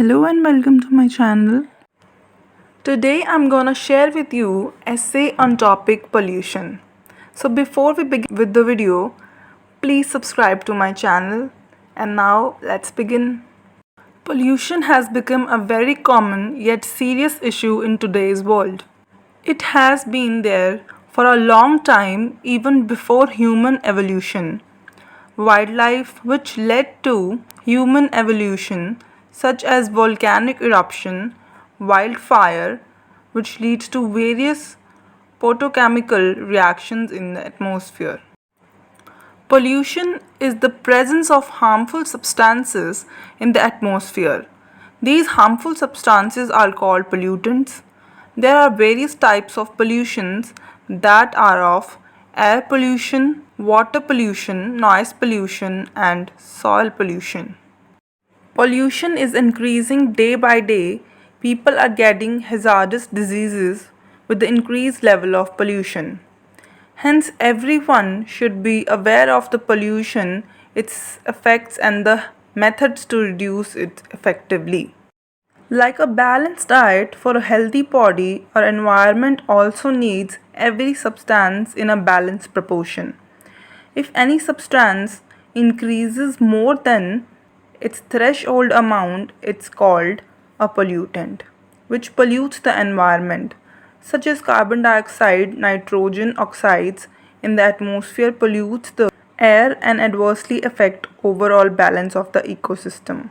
Hello and welcome to my channel. Today I'm gonna share with you essay on topic pollution. So before we begin with the video, please subscribe to my channel. And now let's begin. Pollution has become a very common yet serious issue in today's world. It has been there for a long time, even before human evolution. Wildlife which led to human evolution, such as volcanic eruption, wildfire, which leads to various photochemical reactions in the atmosphere. Pollution is the presence of harmful substances in the atmosphere. These harmful substances are called pollutants. There are various types of pollutions that are of air pollution, water pollution, noise pollution, and soil pollution. Pollution is increasing day by day. People are getting hazardous diseases with the increased level of pollution. Hence, everyone should be aware of the pollution, its effects, and the methods to reduce it effectively. Like a balanced diet for a healthy body, our environment also needs every substance in a balanced proportion. If any substance increases more than its threshold amount, it's called a pollutant, which pollutes the environment, such as carbon dioxide, nitrogen oxides in the atmosphere pollutes the air and adversely affect overall balance of the ecosystem.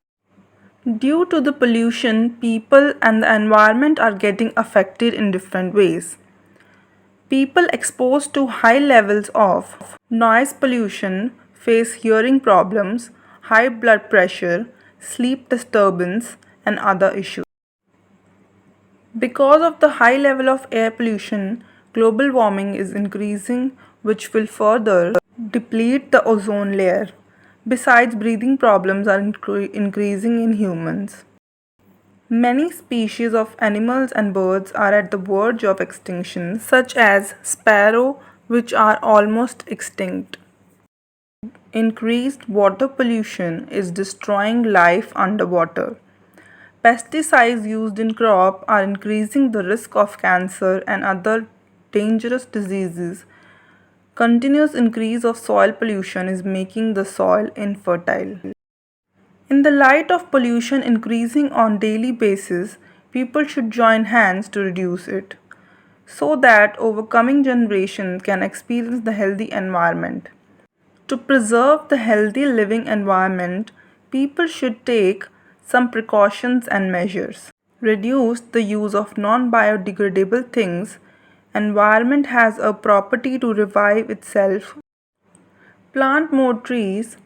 Due to the pollution, people and the environment are getting affected in different ways. People exposed to high levels of noise pollution face hearing problems, high blood pressure, sleep disturbance, and other issues. Because of the high level of air pollution, global warming is increasing, which will further deplete the ozone layer. Besides, breathing problems are increasing in humans. Many species of animals and birds are at the verge of extinction, such as sparrow, which are almost extinct. Increased water pollution is destroying life underwater. Pesticides used in crop are increasing the risk of cancer and other dangerous diseases. Continuous increase of soil pollution is making the soil infertile. In the light of pollution increasing on daily basis, people should join hands to reduce it, so that overcoming generations can experience the healthy environment. To preserve the healthy living environment, people should take some precautions and measures. Reduce the use of non-biodegradable things. Environment has a property to revive itself. Plant more trees.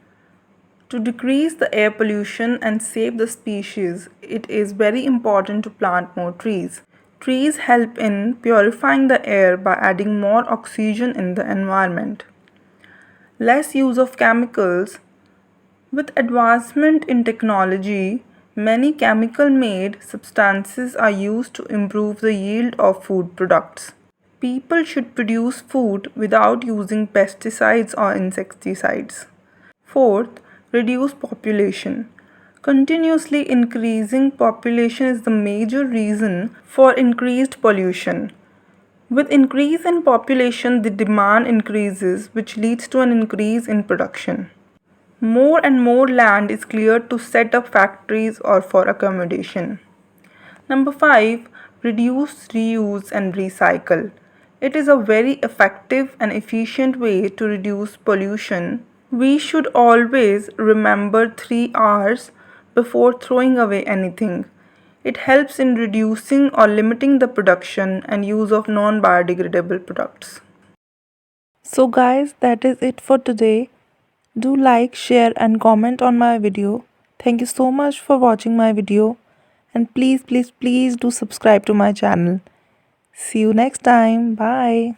To decrease the air pollution and save the species, it is very important to plant more trees. Trees help in purifying the air by adding more oxygen in the environment. Less use of chemicals. With advancement in technology, many chemical-made substances are used to improve the yield of food products. People should produce food without using pesticides or insecticides. Fourth, reduce population. Continuously increasing population is the major reason for increased pollution. With increase in population, the demand increases, which leads to an increase in production. More and more land is cleared to set up factories or for accommodation. Number 5. Reduce, reuse and recycle. It is a very effective and efficient way to reduce pollution. We should always remember 3 R's before throwing away anything. It helps in reducing or limiting the production and use of non-biodegradable products. So guys, that is it for today. Do like, share and comment on my video. Thank you so much for watching my video. And please do subscribe to my channel. See you next time. Bye.